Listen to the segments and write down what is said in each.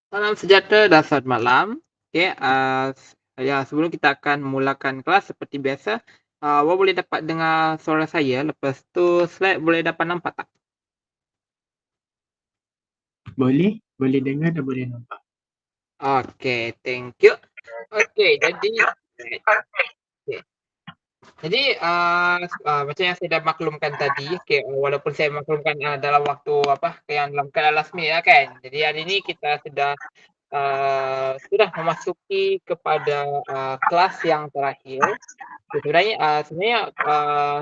Salam sejahtera dan selamat malam. Okey, ya sebelum kita akan mulakan kelas seperti biasa, awak boleh dapat dengar suara saya, lepas tu slide boleh dapat nampak tak? Boleh, boleh dengar dan boleh nampak. Okey, thank you. Okey, jadi okey. Jadi, macam yang saya dah maklumkan tadi, okey, walaupun saya maklumkan, dalam waktu apa, yang dalam keadaan last minute lah kan. Jadi hari ni kita sudah memasuki kepada, kelas yang terakhir. Sebenarnya,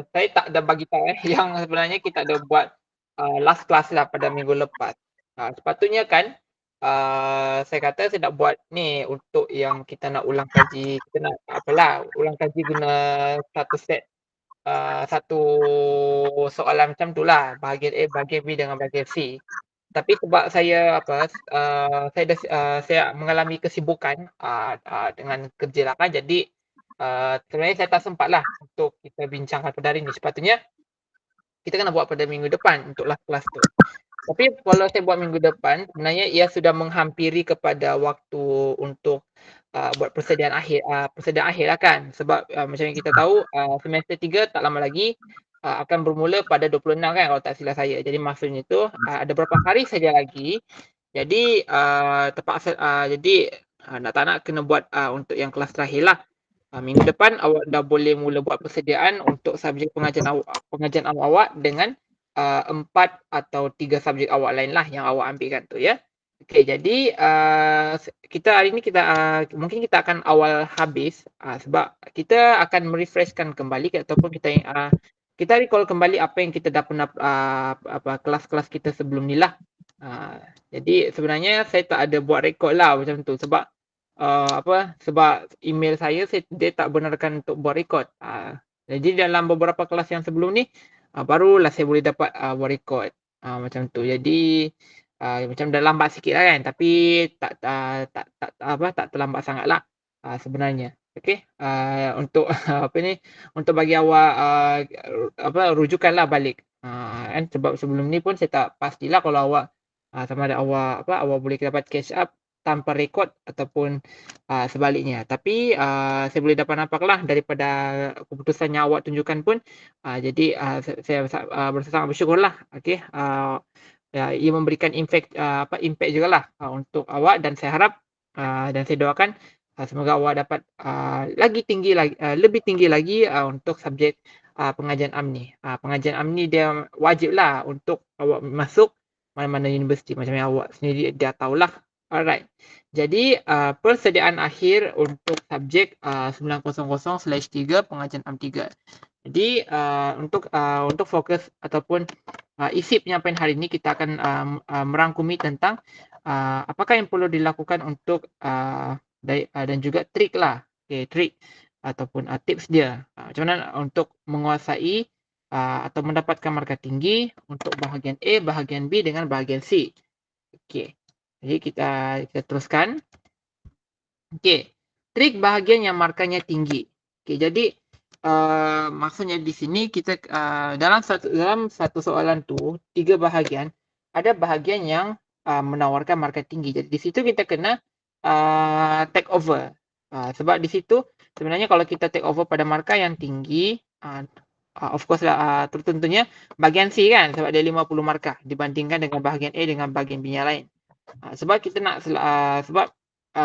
saya tak ada bagi tahu yang sebenarnya kita ada buat, last class lah pada minggu lepas. Sepatutnya kan, saya kata saya nak buat ni untuk yang kita nak ulang kaji, kita nak apalah, ulang kaji guna satu set, satu soalan macam tu lah, bahagian A, bahagian B dengan bahagian C. Tapi sebab saya saya mengalami kesibukan, dengan kerja lah kan, jadi, sebenarnya saya tak sempat lah untuk kita bincangkan pada hari ni. Sepatutnya kita kena buat pada minggu depan untuk last class tu. Tapi kalau saya buat minggu depan, sebenarnya ia sudah menghampiri kepada waktu untuk, buat persediaan akhir lah kan. Sebab, macam yang kita tahu, semester 3 tak lama lagi, akan bermula pada 26 kan kalau tak silap saya. Jadi maksudnya tu, ada berapa hari saja lagi. Jadi, nak tak nak kena buat, untuk yang kelas terakhir lah. Minggu depan awak dah boleh mula buat persediaan untuk subjek pengajian awak dengan 4 atau 3 subjek awak lain lah yang awak ambilkan tu ya. Okey, jadi, kita hari ni mungkin kita akan awal habis, sebab kita akan me-refreshkan kembali ataupun kita recall kembali apa yang kita dah pernah, kelas-kelas kita sebelum ni lah. Jadi sebenarnya saya tak ada buat rekod lah macam tu sebab, sebab email dia tak benarkan untuk buat rekod. Jadi dalam beberapa kelas yang sebelum ni, barulah saya boleh dapat, buat rekod, macam tu. Jadi, macam dah lambat sikit lah kan, tapi tak terlambat sangatlah, sebenarnya. Okey, untuk apa ni, untuk bagi awak, rujukanlah balik. Kan sebab sebelum ni pun saya tak pastilah kalau awak, sama ada awak boleh dapat catch up tanpa rekod ataupun, sebaliknya. Tapi, saya boleh dapat nampaklah daripada keputusan yang awak tunjukkan pun, jadi, saya sangat bersyukurlah, okey, ya ia memberikan impact jugalah, untuk awak dan saya harap, dan saya doakan, semoga awak dapat, lebih tinggi lagi, untuk subjek, pengajian AMNI. Pengajian AMNI dia wajiblah untuk awak masuk mana-mana universiti macam yang awak sendiri dah tahulah. Alright. Jadi, persediaan akhir untuk subjek, 900/3 pengajian AM3. Jadi, untuk fokus ataupun, isi penyampaian hari ini kita akan, merangkumi tentang, apakah yang perlu dilakukan untuk, dan juga triklah, okey, trik ataupun, tips dia, macam mana untuk menguasai, atau mendapatkan markah tinggi untuk bahagian A, bahagian B dengan bahagian C. Okey, jadi kita teruskan. Okey, trik bahagian yang markahnya tinggi. Okey, jadi, maksudnya di sini kita, dalam satu soalan tu, 3 bahagian, ada bahagian yang, menawarkan markah tinggi. Jadi di situ kita kena, take over. Sebab di situ sebenarnya kalau kita take over pada markah yang tinggi, of course lah, tentunya bahagian C kan, sebab dia 50 markah dibandingkan dengan bahagian A dengan bahagian B yang lain. Sebab kita nak sebab,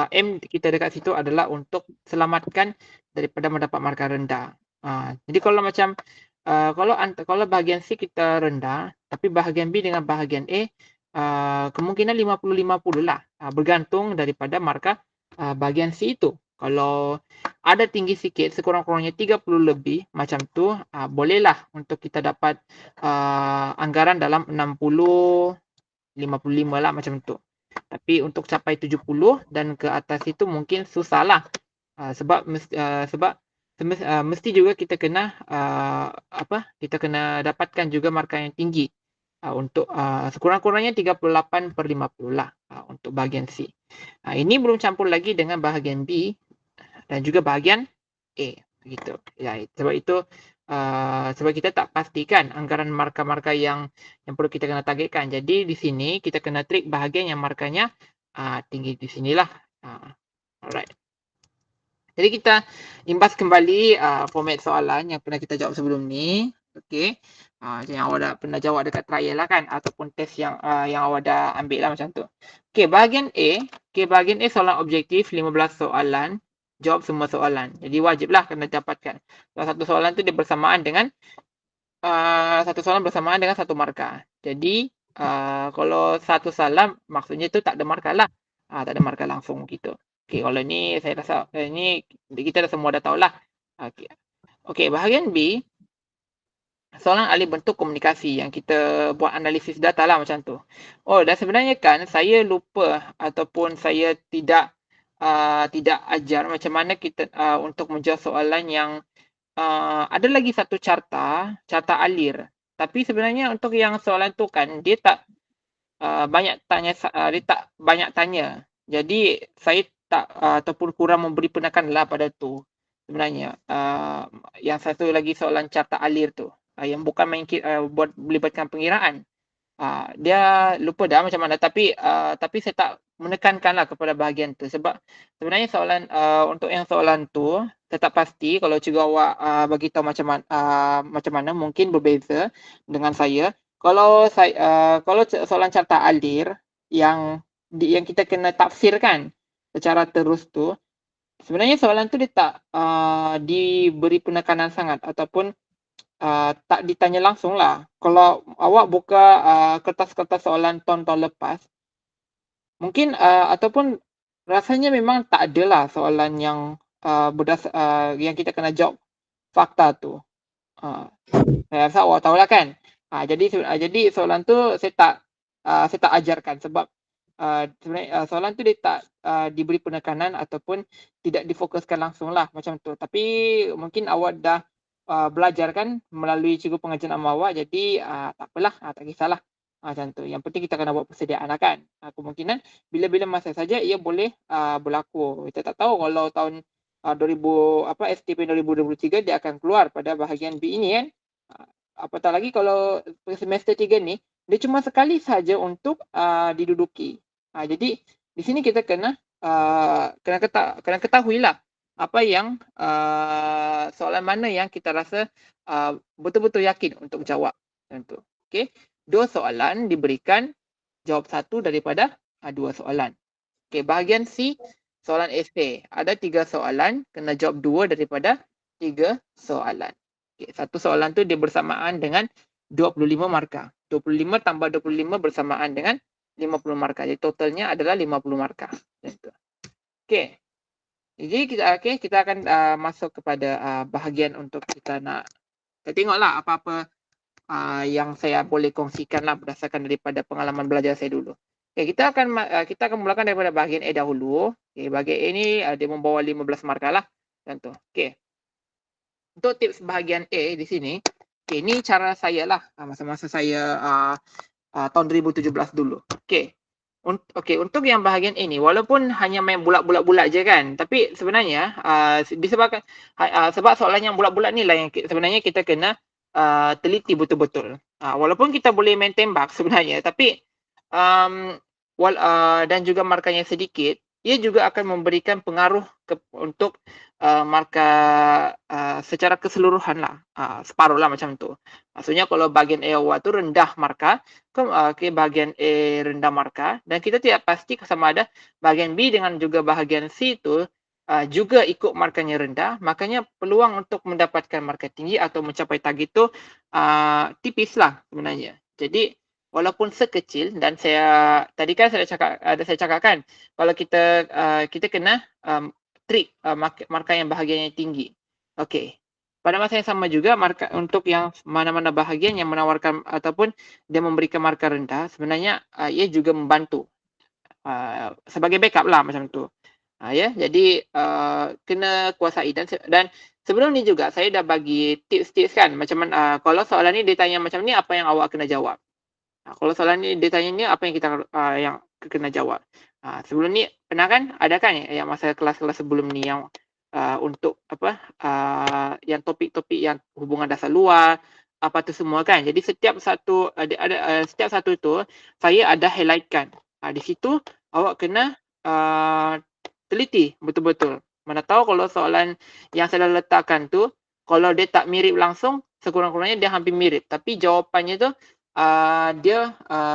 aim kita dekat situ adalah untuk selamatkan daripada mendapat markah rendah. Jadi kalau macam, kalau bahagian C kita rendah, tapi bahagian B dengan bahagian A, kemungkinan 50-50 lah, bergantung daripada markah, bahagian C itu. Kalau ada tinggi sikit, sekurang-kurangnya 30 lebih macam tu, bolehlah untuk kita dapat, anggaran dalam 60, 55 lah macam tu. Tapi untuk capai 70 dan ke atas itu mungkin susahlah. Sebab mesti juga kita kena, kita kena dapatkan juga markah yang tinggi, untuk, sekurang-kurangnya 38/50 lah, untuk bahagian C. Ini belum campur lagi dengan bahagian B dan juga bahagian A, begitu. Ya, sebab kita tak pastikan anggaran markah-markah yang perlu kita kena targetkan. Jadi di sini kita kena trik bahagian yang markahnya, tinggi di sinilah. Alright. Jadi kita imbas kembali format soalan yang pernah kita jawab sebelum ni. Okey. Yang awak dah pernah jawab dekat trial lah kan, ataupun test yang awak dah ambil lah macam tu. Okey, bahagian A. Okey, bahagian A soalan objektif 15 soalan. Jawab semua soalan. Jadi wajiblah kena dapatkan. Kalau satu soalan tu dia bersamaan dengan satu soalan bersamaan dengan satu markah. Jadi kalau satu salah maksudnya tu tak ada markah lah. Tak ada markah langsung gitu. Okey, kalau ni saya rasa ni kita dah semua dah tahulah. Okey. Okey, bahagian B soalan ahli bentuk komunikasi yang kita buat analisis data lah macam tu. Oh, dan sebenarnya kan saya lupa ataupun saya tidak ajar macam mana kita untuk menjawab soalan yang ada lagi satu carta alir. Tapi sebenarnya untuk yang soalan tu kan dia tak banyak tanya. Jadi saya tak ataupun kurang memberi penekanan lah pada tu sebenarnya. Yang satu lagi soalan carta alir tu yang bukan buat melibatkan pengiraan. Dia lupa dah macam mana, tapi saya tak menekankanlah kepada bahagian tu sebab sebenarnya soalan untuk yang soalan tu saya tak pasti kalau cikgu awak bagi tahu macam mana mungkin berbeza dengan saya. Kalau soalan carta alir yang kita kena tafsirkan secara terus tu, sebenarnya soalan tu dia tak diberi penekanan sangat ataupun tak ditanya langsung lah. Kalau awak buka kertas-kertas soalan tahun-tahun lepas, mungkin ataupun rasanya memang tak adalah soalan yang yang kita kena jawab fakta tu. Saya rasa awak tahulah kan. Jadi soalan tu saya tak ajarkan sebab sebenarnya soalan tu dia tak diberi penekanan ataupun tidak difokuskan langsung lah macam tu. Tapi mungkin awak dah belajar kan melalui cikgu pengajian amal awak, jadi tak apalah, tak kisahlah macam tu. Yang penting kita kena buat persediaan lah kan. Kemungkinan bila-bila masa saja ia boleh berlaku. Kita tak tahu kalau tahun 2000 STP 2023 dia akan keluar pada bahagian B ini kan. Apatah lagi kalau semester 3 ni dia cuma sekali saja untuk diduduki. Jadi di sini kita kena ketahuilah apa yang soalan mana yang kita rasa betul-betul yakin untuk jawab. Tentu. Okey. 2 soalan diberikan jawab 1 daripada 2 soalan. Okey, bahagian C soalan esei. Ada 3 soalan, kena jawab 2 daripada 3 soalan. Okey, satu soalan tu dia bersamaan dengan 25 markah. 25 tambah 25 bersamaan dengan 50 markah. Jadi totalnya adalah 50 markah. Okey. Jadi kita akan masuk kepada bahagian untuk kita nak tengoklah apa-apa yang saya boleh kongsikan lah berdasarkan daripada pengalaman belajar saya dulu. Okay, kita akan mulakan daripada bahagian A dahulu. Okay, bahagian A ni dia membawa 15 markah lah. Contoh. Okay. Untuk tips bahagian A di sini, okay, ini cara saya lah masa-masa saya tahun 2017 dulu. Okay. Okay, untuk yang bahagian ini, walaupun hanya main bulat-bulat je kan, tapi sebenarnya disebabkan sebab soalan yang bulat-bulat ni lah yang sebenarnya kita kena teliti betul-betul. Walaupun kita boleh main tembak sebenarnya, tapi dan juga markahnya sedikit, ia juga akan memberikan pengaruh untuk markah secara keseluruhan lah, separuh lah macam tu. Maksudnya kalau bahagian A awak tu rendah markah, bahagian A rendah markah, dan kita tidak pasti sama ada bahagian B dengan juga bahagian C tu juga ikut markahnya rendah, makanya peluang untuk mendapatkan markah tinggi atau mencapai target tu tipis lah sebenarnya. Jadi walaupun sekecil, dan tadi kan saya cakapkan kalau kita kena trik markah yang bahagiannya tinggi. Okey. Pada masa yang sama juga markah untuk yang mana-mana bahagian yang menawarkan ataupun dia memberikan markah rendah, sebenarnya ia juga membantu sebagai backup lah macam tu. Ya, jadi kena kuasai dan sebelum ni juga saya dah bagi tips-tips kan macam mana kalau soalan ni ditanya macam ni apa yang awak kena jawab. Kalau soalan ni ditanya ni apa yang kita yang kena jawab. Sebelum ni pernah kan ada kan yang masa kelas-kelas sebelum ni yang untuk yang topik-topik yang hubungan dasar luar apa tu semua kan. Jadi setiap satu tu saya ada highlightkan. Di situ awak kena teliti betul-betul. Mana tahu kalau soalan yang saya letakkan tu, kalau dia tak mirip langsung, sekurang-kurangnya dia hampir mirip. Tapi jawapannya tu dia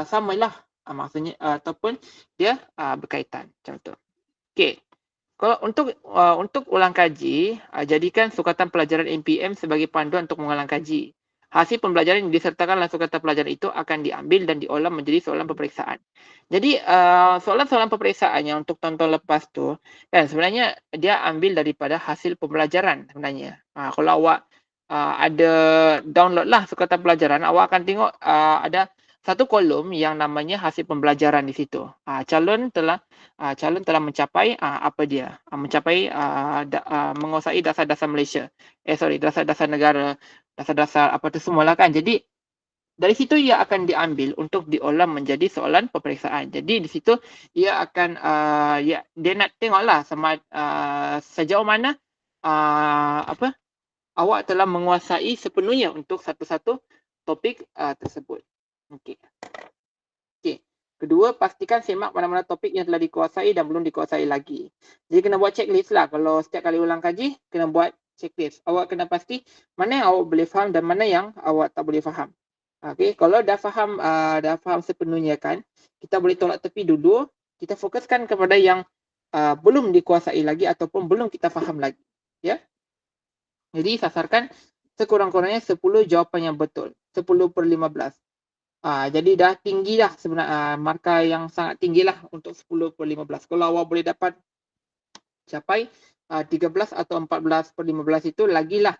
samalah. Maksudnya ataupun dia berkaitan macam tu. Okey. Kalau untuk ulang kaji, jadikan sukatan pelajaran MPM sebagai panduan untuk mengulang kaji. Hasil pembelajaran yang disertakan dalam sukatan pelajaran itu akan diambil dan diolah menjadi soalan peperiksaan. Jadi soalan-soalan peperiksaan yang untuk tahun-tahun lepas tu kan sebenarnya dia ambil daripada hasil pembelajaran sebenarnya. Kalau awak ada download lah sukatan pelajaran, awak akan tengok ada satu kolom yang namanya hasil pembelajaran di situ. Calon telah mencapai apa dia? Mencapai menguasai dasar-dasar Malaysia. Dasar-dasar negara, dasar-dasar apa tu semualah kan. Jadi dari situ ia akan diambil untuk diolah menjadi soalan peperiksaan. Jadi di situ ia akan dia nak tengoklah sejauh mana awak telah menguasai sepenuhnya untuk satu-satu topik tersebut. Okey. Kedua, pastikan semak mana-mana topik yang telah dikuasai dan belum dikuasai lagi. Jadi kena buat checklist lah. Kalau setiap kali ulang kaji, kena buat checklist. Awak kena pasti mana yang awak boleh faham dan mana yang awak tak boleh faham. Okey, kalau dah faham sepenuhnya kan, kita boleh tolak tepi dulu. Kita fokuskan kepada yang belum dikuasai lagi ataupun belum kita faham lagi. Ya. Jadi sasarkan sekurang-kurangnya 10 jawapan yang betul. 10/15. Jadi dah tinggi dah sebenarnya markah yang sangat tinggi lah untuk 10/15. Kalau awak boleh dapat capai 13 atau 14/15 itu lagilah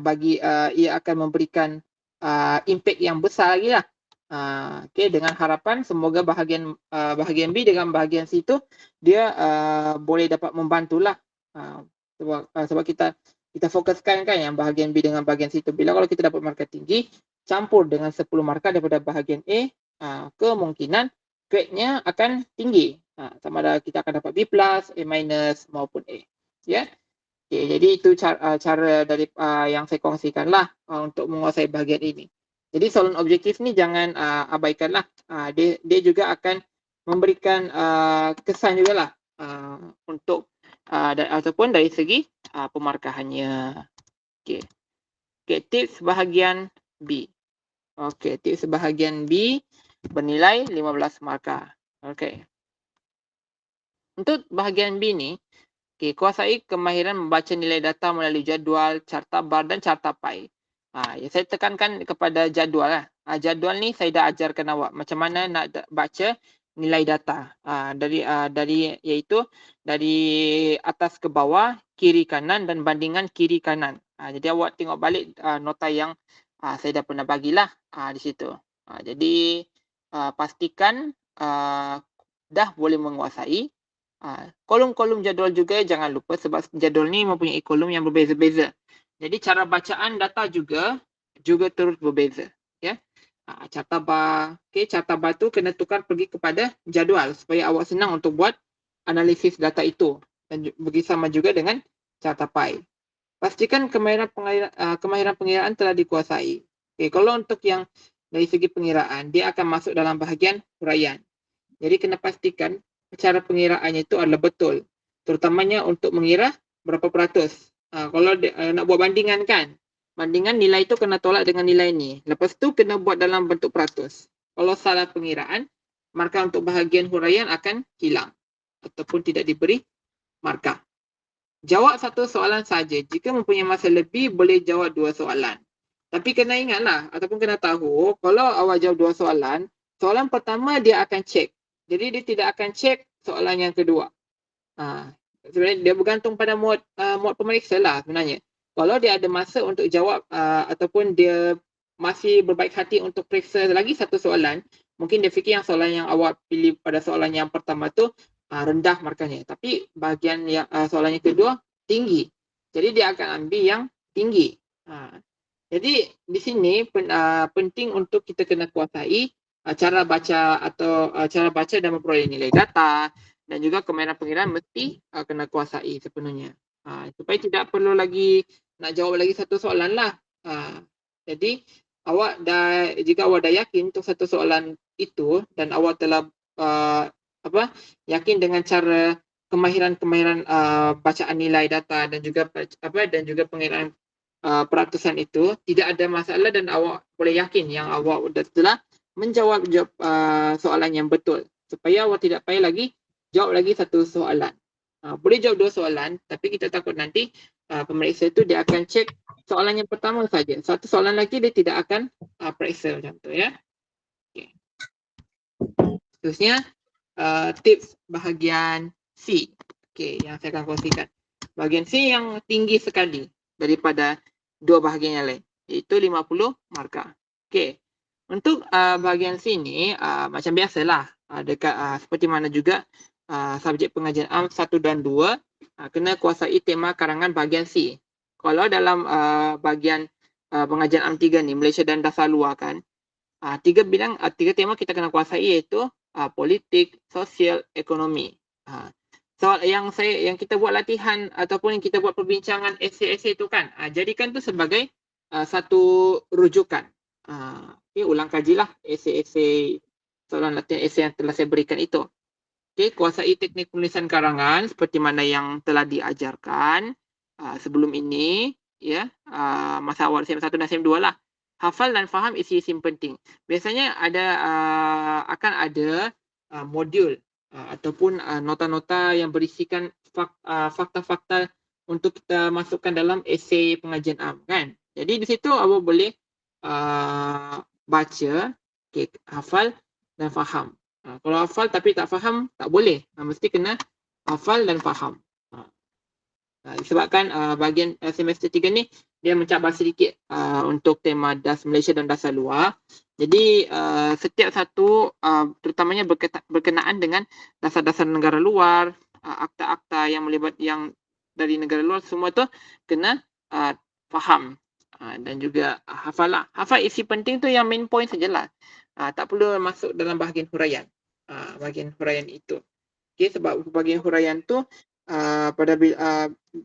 bagi ia akan memberikan impact yang besar lagi lah. Okay, dengan harapan semoga bahagian B dengan bahagian C itu dia boleh dapat membantulah. Sebab kita fokuskan kan yang bahagian B dengan bahagian C itu. Bila kalau kita dapat markah tinggi, campur dengan 10 markah daripada bahagian A, kemungkinan grade-nya akan tinggi. Sama ada kita akan dapat B+, A- maupun A. Ya. Okay, jadi itu cara dari yang saya kongsikan lah untuk menguasai bahagian ini. Jadi soalan objektif ni jangan abaikanlah. Dia juga akan memberikan kesan jugalah untuk ataupun dari segi pemarkahannya. Okey. Okey, tips bahagian B. Okey, tips bahagian B bernilai 15 markah. Okey. Untuk bahagian B ni, kuasai kemahiran membaca nilai data melalui jadual, carta bar dan carta pie. Ya, saya tekankan kepada jadual lah. Jadual ni saya dah ajarkan awak macam mana nak baca nilai data. Iaitu dari atas ke bawah, kiri kanan dan bandingan kiri kanan. Jadi awak tengok balik nota yang saya dah pernah bagilah di situ. Jadi pastikan dah boleh menguasai. Kolom-kolom jadual juga jangan lupa sebab jadual ni mempunyai kolom yang berbeza-beza. Jadi cara bacaan data juga turut berbeza. Ya. Carta bar. Carta bar tu kena tukar pergi kepada jadual supaya awak senang untuk buat analisis data itu. Dan bersama juga dengan carta pie. Pastikan kemahiran pengiraan telah dikuasai. Kalau untuk yang dari segi pengiraan, dia akan masuk dalam bahagian huraian. Jadi kena pastikan cara pengiraannya itu adalah betul. Terutamanya untuk mengira berapa peratus. Kalau nak buat bandingan kan, bandingan nilai itu kena tolak dengan nilai ni. Lepas tu kena buat dalam bentuk peratus. Kalau salah pengiraan, markah untuk bahagian huraian akan hilang ataupun tidak diberi markah. Jawab satu soalan saja. Jika mempunyai masa lebih, boleh jawab 2 soalan. Tapi kena ingatlah ataupun kena tahu, kalau awak jawab 2 soalan, soalan pertama dia akan cek. Jadi dia tidak akan cek soalan yang kedua. Sebenarnya dia bergantung pada mod pemeriksa lah sebenarnya. Kalau dia ada masa untuk jawab ataupun dia masih berbaik hati untuk periksa lagi satu soalan, mungkin dia fikir yang soalan yang awak pilih pada soalan yang pertama tu rendah markahnya. Tapi bahagian yang soalan yang kedua tinggi. Jadi dia akan ambil yang tinggi. Jadi di sini penting untuk kita kena kuasai cara baca atau cara baca dan memperoleh nilai data dan juga kemahiran pengiraan mesti kena kuasai sepenuhnya. Supaya tidak perlu lagi nak jawab lagi satu soalan lah. Jadi jika awak dah yakin untuk satu soalan itu dan awak telah yakin dengan cara kemahiran bacaan nilai data dan juga pengiraan peratusan itu tidak ada masalah dan awak boleh yakin yang awak telah menjawab soalan yang betul, supaya awak tidak payah lagi jawab lagi satu soalan. Boleh jawab 2 soalan, tapi kita takut nanti pemeriksa itu dia akan cek soalan yang pertama saja. Satu soalan lagi dia tidak akan periksa macam tu ya. Okay. Seterusnya tips bahagian C. Okay, yang saya akan kongsikan. Bahagian C yang tinggi sekali daripada 2 bahagian yang lain, iaitu 50 markah. Okay. Untuk bahagian C ni macam biasalah, dekat seperti mana juga subjek pengajian am 1 dan 2 kena kuasai tema karangan bahagian C. Kalau dalam bahagian pengajian am 3 ni, Malaysia dan dasar luar kan, 3 tema kita kena kuasai, iaitu politik, sosial, ekonomi. Soal yang kita buat latihan ataupun yang kita buat perbincangan esei itu kan, jadikan tu sebagai satu rujukan. Okay, ulang kajilah esei soalan latihan esei yang telah saya berikan itu. Okay, kuasai teknik penulisan karangan seperti mana yang telah diajarkan sebelum ini, ya, masa awal SEM 1 dan SEM 2 lah. Hafal dan faham isi-isi penting. Biasanya akan ada modul ataupun nota-nota yang berisikan fakta-fakta untuk kita masukkan dalam esei pengajian am kan. Jadi di situ awak boleh baca, okay, hafal dan faham. Kalau hafal tapi tak faham, tak boleh. Mesti kena hafal dan faham. Disebabkan bahagian semester 3 ni dia mencabar sedikit untuk tema DAS Malaysia dan dasar luar. Jadi setiap satu terutamanya berkenaan dengan dasar-dasar negara luar, akta-akta yang melibat yang dari negara luar, semua tu kena faham dan juga hafal lah. Hafal isi penting tu yang main point sajalah. Tak perlu masuk dalam bahagian huraian. Bahagian huraian itu. Okay, sebab bahagian huraian tu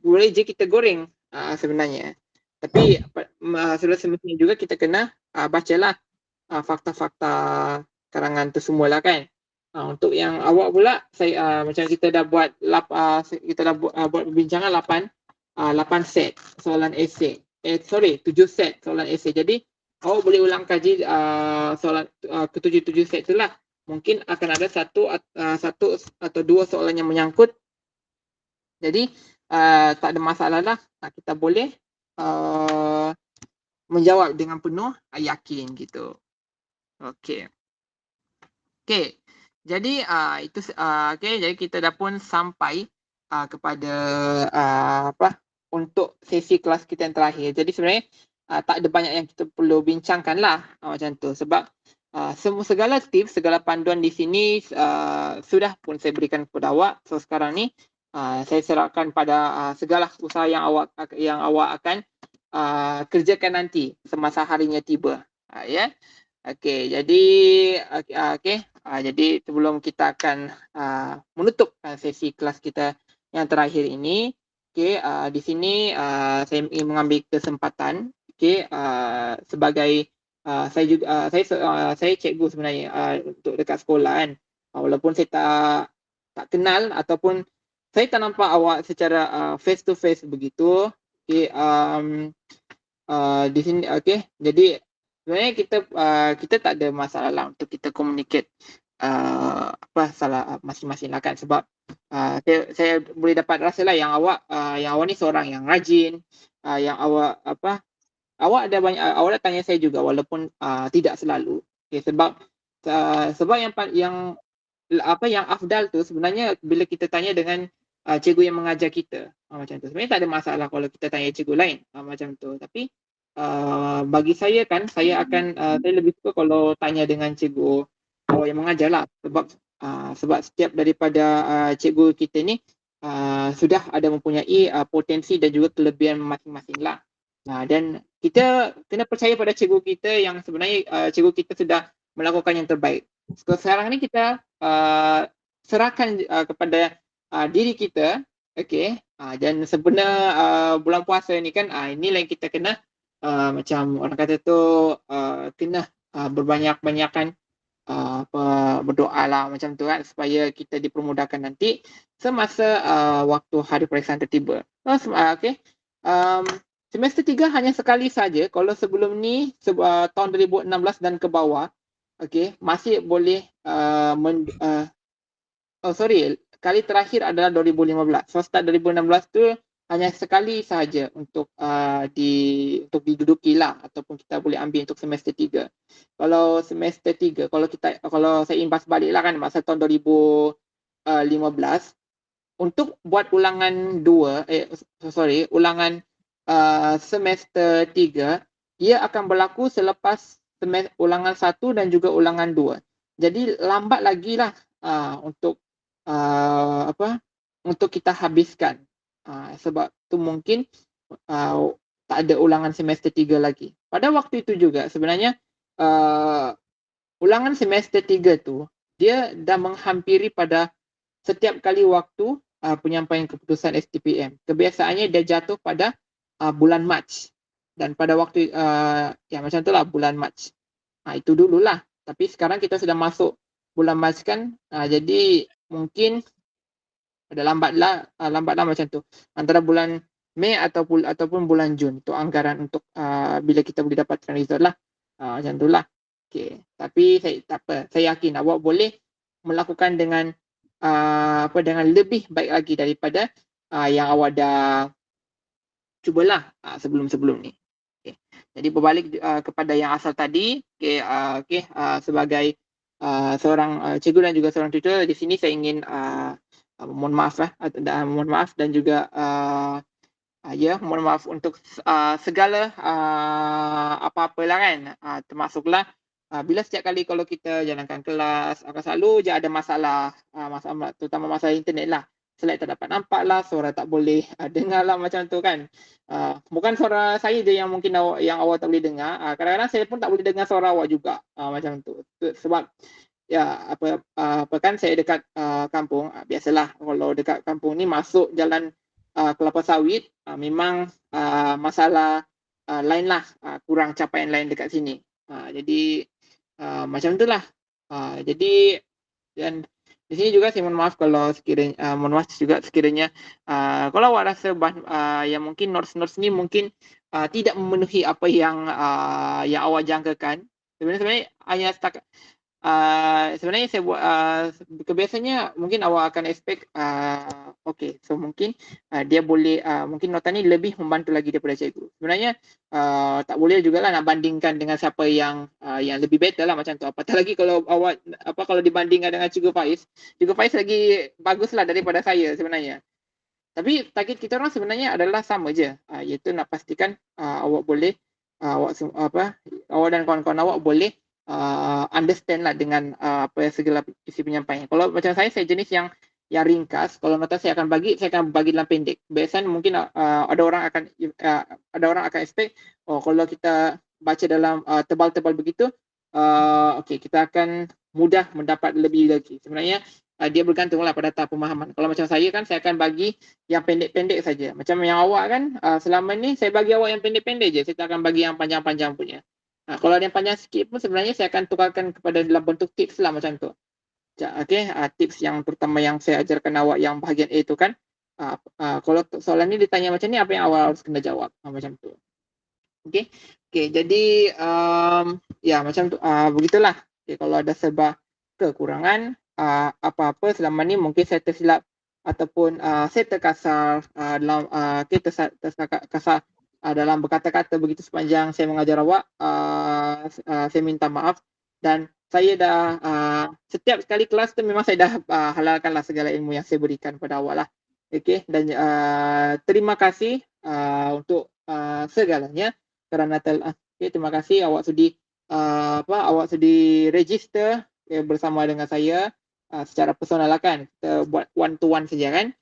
boleh je kita goreng sebenarnya. Tapi sudah semestinya juga kita kena bacalah fakta-fakta karangan tu semualah kan. Untuk yang awak pula, saya macam kita dah buat buat perbincangan 8 set soalan esei. 7 set soalan esei. Jadi awak boleh ulang kaji soalan ke-7 set tu lah. Mungkin akan ada satu atau 2 soalan yang menyangkut. Jadi tak ada masalah lah. Kita boleh menjawab dengan penuh yakin gitu. Okey. Okey. Jadi itu okey, jadi kita dah pun sampai kepada untuk sesi kelas kita yang terakhir. Jadi sebenarnya tak ada banyak yang kita perlu bincangkan lah macam tu, sebab segala tips, segala panduan di sini sudah pun saya berikan kepada awak. So sekarang ni saya serahkan pada segala usaha yang awak akan kerjakan nanti semasa harinya tiba. Ya. Okey, jadi jadi sebelum kita akan menutup sesi kelas kita yang terakhir ini, okey, di sini saya ingin mengambil kesempatan, okey, sebagai saya cikgu sebenarnya untuk dekat sekolah kan. Walaupun saya tak kenal ataupun saya tak nampak awak secara face to face begitu. Okey, di sini okey. Jadi sebenarnya kita tak ada masalah lah untuk kita communicate salah masing-masing lah kan, sebab saya boleh dapat rasa lah yang awak ni seorang yang rajin, yang awak ada banyak awak dah tanya saya juga walaupun tidak selalu. Okay, sebab yang afdal tu sebenarnya bila kita tanya dengan cikgu yang mengajar kita macam tu. Sebenarnya tak ada masalah kalau kita tanya cikgu lain macam tu, tapi bagi saya kan, saya lebih suka kalau tanya dengan cikgu yang mengajar lah, sebab setiap daripada cikgu kita ni sudah ada mempunyai potensi dan juga kelebihan masing-masing lah. Dan kita kena percaya pada cikgu kita yang sebenarnya cikgu kita sudah melakukan yang terbaik. So, sekarang ni kita serahkan kepada diri kita, okey. Dan sebenar bulan puasa ni kan, inilah yang kita kena macam orang kata tu kena berbanyak-banyakan berdoa lah macam tu kan, supaya kita dipermudahkan nanti semasa waktu hari peperiksaan tu tiba. Okey. Semester 3 hanya sekali saja. Kalau sebelum ni tahun 2016 dan ke bawah, okey, masih boleh kali terakhir adalah 2015. So start 2016 tu hanya sekali sahaja untuk diduduki lah, ataupun kita boleh ambil untuk semester 3. Kalau semester 3, kalau saya imbas balik lah kan masa tahun 2015, untuk buat ulangan semester 3, ia akan berlaku selepas ulangan 1 dan juga ulangan 2. Jadi lambat lagi lah untuk untuk kita habiskan. Sebab tu mungkin tak ada ulangan semester 3 lagi. Pada waktu itu juga sebenarnya ulangan semester 3 tu dia dah menghampiri pada setiap kali waktu penyampaian keputusan STPM. Kebiasaannya dia jatuh pada bulan Mac. Dan pada waktu macam tu lah, bulan Mac. Itu dululah. Tapi sekarang kita sudah masuk bulan Mac kan. Jadi mungkin ada lambatlah macam tu. Antara bulan Mei ataupun bulan Jun. Itu anggaran untuk bila kita boleh dapatkan result lah. Macam tu lah. Okay. Tapi tak apa. Saya yakin awak boleh melakukan dengan lebih baik lagi daripada yang awak dah cubalah sebelum-sebelum ni. Okay. Jadi berbalik kepada yang asal tadi, sebagai seorang cikgu dan juga seorang tutor, di sini saya ingin mohon maaf dan juga mohon maaf untuk segala apa-apalah kan, termasuklah bila setiap kali kalau kita jalankan kelas akan selalu je ada masalah terutama masalah internet lah. Slide tak dapat nampak lah, suara tak boleh dengar lah macam tu kan. Bukan suara saya je yang mungkin awak tak boleh dengar. Kadang-kadang saya pun tak boleh dengar suara awak juga macam tu. Sebab kan saya dekat kampung. Biasalah kalau dekat kampung ni masuk jalan kelapa sawit, memang masalah lain lah, kurang capaian lain dekat sini. Jadi macam itulah. Jadi dan di sini juga saya mohon maaf kalau sekiranya kalau awak rasa yang mungkin notes ni mungkin tidak memenuhi apa yang awak jangkakan. Sebenarnya hanya setakat sebenarnya saya buat kebiasaannya mungkin awak akan expect so mungkin dia boleh mungkin nota ni lebih membantu lagi daripada cikgu. Sebenarnya tak boleh jugalah nak bandingkan dengan siapa yang lebih better lah macam tu. Apatah lagi kalau awak kalau dibandingkan dengan cikgu Faiz lagi baguslah daripada saya sebenarnya. Tapi target kita orang sebenarnya adalah sama je, iaitu nak pastikan awak boleh awak dan kawan-kawan awak boleh understand lah dengan apa segala isi penyampaian. Kalau macam saya jenis yang ringkas. Kalau nota saya akan bagi dalam pendek. Biasanya mungkin ada orang akan expect kalau kita baca dalam tebal-tebal begitu, kita akan mudah mendapat lebih lagi. Sebenarnya dia bergantunglah pada tahap pemahaman. Kalau macam saya kan, saya akan bagi yang pendek-pendek saja. Macam yang awak kan, selama ni saya bagi awak yang pendek-pendek je. Saya tak akan bagi yang panjang-panjang punya. Kalau ada yang panjang sikit pun sebenarnya saya akan tukarkan kepada dalam bentuk tips lah macam tu. Tips yang terutama yang saya ajarkan awak yang bahagian A tu kan. Kalau soalan ni ditanya macam ni, apa yang awak harus kena jawab. Macam tu. Okay, jadi macam tu. Begitulah. Kalau ada sebab kekurangan apa-apa selama ni mungkin saya tersilap ataupun saya terkasar dalam terkasar dalam berkata-kata begitu sepanjang saya mengajar awak. Saya minta maaf dan saya dah setiap sekali kelas tu memang saya dah halalkanlah segala ilmu yang saya berikan kepada awak lah. Okay, dan terima kasih untuk segalanya kerana terima kasih awak sudi register bersama dengan saya secara personal lah kan. Kita buat one to one saja kan.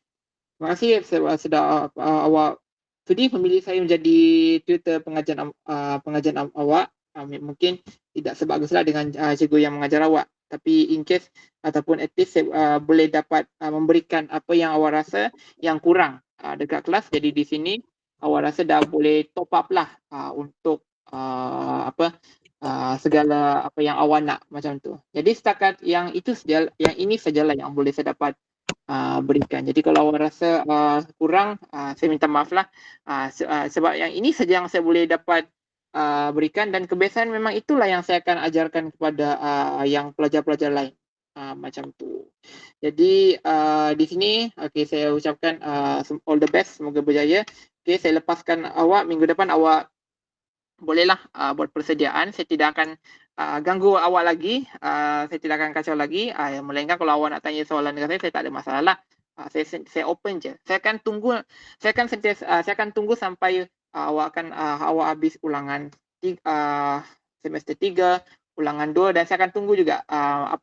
Terima kasih sudah awak sudi memilih saya menjadi tutor pengajian awak. Mungkin tidak sebaguslah dengan cikgu yang mengajar awak. Tapi in case ataupun at least saya boleh dapat memberikan apa yang awak rasa yang kurang dekat kelas. Jadi di sini awak rasa dah boleh top up lah untuk segala apa yang awak nak macam tu. Jadi setakat yang ini sajalah yang boleh saya dapat berikan. Jadi kalau awak rasa kurang, saya minta maaf lah. Sebab yang ini saja yang saya boleh dapat berikan, dan kebiasaan memang itulah yang saya akan ajarkan kepada yang pelajar-pelajar lain. Macam tu. Jadi di sini saya ucapkan all the best, semoga berjaya. Saya lepaskan awak, minggu depan awak bolehlah buat persediaan. Saya tidak akan ganggu awak lagi, saya tidak akan kacau lagi. Melainkan kalau awak nak tanya soalan dengan saya tak ada masalah lah. Saya open je. Saya akan tunggu sampai awak habis ulangan semester 3, ulangan 2, dan saya akan tunggu juga awak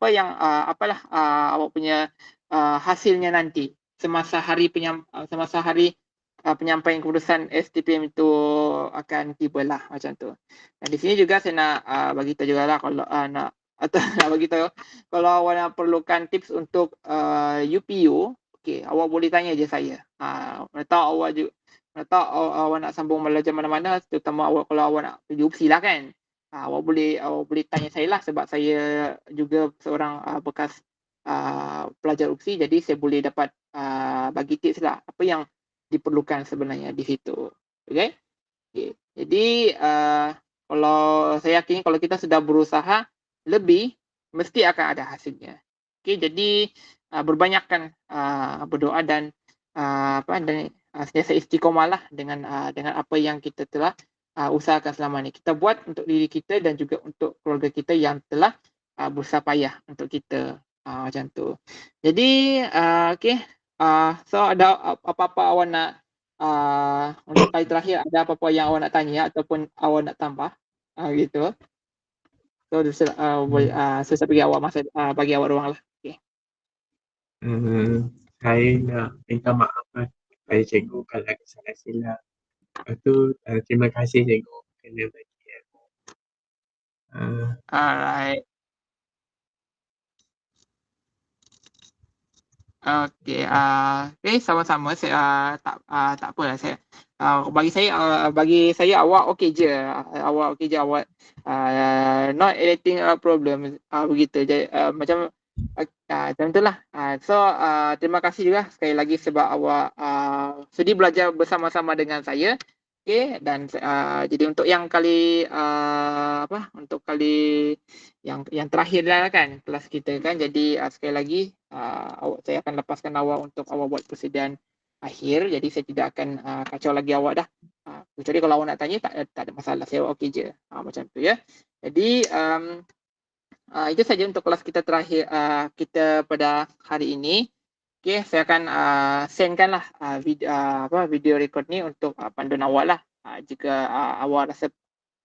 punya hasilnya nanti semasa hari penyampaian keputusan STPM itu akan tibalah macam tu. Dan di sini juga saya nak bagi tahu jugalah kalau nak nak bagi tahu kalau awak nak perlukan tips untuk UPU, awak boleh tanya je saya. Mana tahu awak nak sambung belajar mana-mana, terutama kalau awak nak pergi UPSI lah kan. Awak boleh tanya saya lah, sebab saya juga seorang bekas pelajar UPSI, jadi saya boleh dapat bagi tips lah apa yang diperlukan sebenarnya di situ. Okay? Jadi kalau saya yakin kalau kita sudah berusaha lebih, mesti akan ada hasilnya. Jadi berbanyakkan berdoa dan sentiasa istiqomah lah dengan apa yang kita telah usahakan selama ini. Kita buat untuk diri kita dan juga untuk keluarga kita yang telah berusaha payah untuk kita macam tu. Jadi so ada apa-apa awak nak untuk kali terakhir, ada apa-apa yang awak nak tanya ataupun awak nak tambah gitu. So saya bagi awak masa, bagi awak ruang lah. Saya nak minta maaf kepada cikgu kalau ada salah silap. Lepas tu terima kasih cikgu kerana bagi aku. Alright. Sama-sama. Saya tak apalah, saya bagi saya awak okey je. Awak not anything problem begitu je. Macam itulah. So terima kasih juga sekali lagi sebab awak sudi belajar bersama-sama dengan saya. Dan jadi untuk yang kali untuk kali yang terakhir lah kan kelas kita kan. Jadi sekali lagi saya akan lepaskan awak untuk awak buat persediaan akhir. Jadi saya tidak akan kacau lagi awak dah. Kecuali kalau awak nak tanya tak ada masalah, saya okey je. Macam tu ya. Jadi itu saja untuk kelas kita terakhir kita pada hari ini. Saya akan sendkanlah video record ni untuk panduan awak lah. Jika awak rasa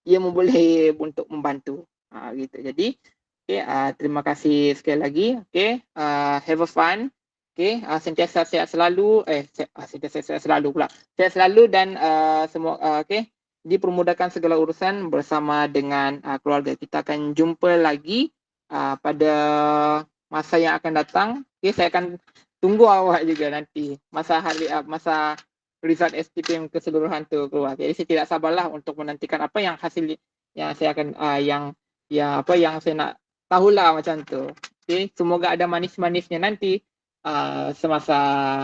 ia boleh untuk membantu. Gitu. Jadi terima kasih sekali lagi. Have a fun. Sentiasa sihat selalu. Sentiasa sihat selalu pula. Sihat selalu dan semua dipermudahkan segala urusan bersama dengan keluarga. Kita akan jumpa lagi pada masa yang akan datang. Saya akan tunggu awak juga nanti masa result STPM keseluruhan tu keluar. Jadi saya tidak sabarlah untuk menantikan apa yang hasil yang saya akan yang saya nak tahulah macam tu. Semoga ada manis-manisnya nanti semasa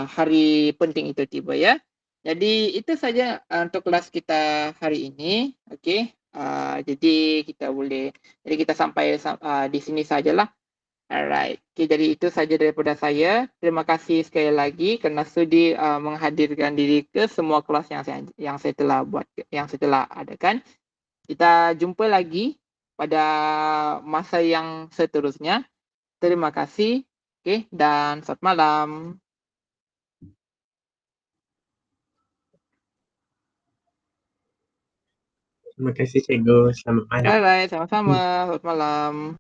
hari penting itu tiba ya. Jadi itu saja untuk kelas kita hari ini. Jadi kita sampai di sini sajalah. Alright. Jadi itu saja daripada saya. Terima kasih sekali lagi kerana sudi menghadirkan diri ke semua kelas yang saya telah adakan. Kita jumpa lagi pada masa yang seterusnya. Terima kasih. Dan selamat malam. Terima kasih cikgu. Selamat malam. Alright, sama-sama. Selamat malam.